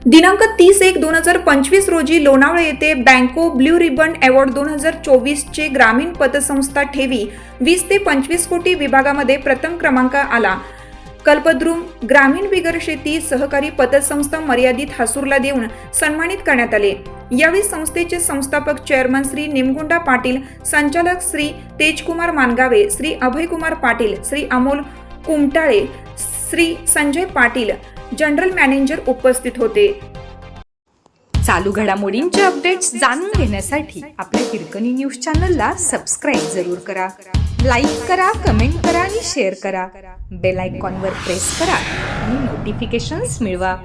दिनांक 30/1/2025 रोजी लोणावळा येथे बँको ब्ल्यू रिबन अवॉर्ड 2024 चे ग्रामीण पतसंस्था ठेवी 20 ते 25 कोटी विभागामध्ये प्रथम क्रमांक आला. कल्पद्रुम ग्रामीण बिगर शेती सहकारी पतसंस्था मर्यादित हसूरला देऊन सन्मानित करण्यात आले. यावेळी संस्थेचे संस्थापक चेअरमन श्री निमगुंडा पाटील, संचालक श्री तेजकुमार मानगावे, श्री अभयकुमार पाटील, श्री अमोल कुमटाळे, श्री संजय पाटील, जनरल मॅनेजर उपस्थित होते. चालू घडामोडींचे अपडेट्स जाणून घेण्यासाठी आपल्या हिरकणी न्यूज चॅनलला सबस्क्राईब जरूर करा. लाईक करा, कमेंट करा आणि शेअर करा. बेल आयकॉनवर प्रेस करा आणि नोटिफिकेशन्स मिळवा.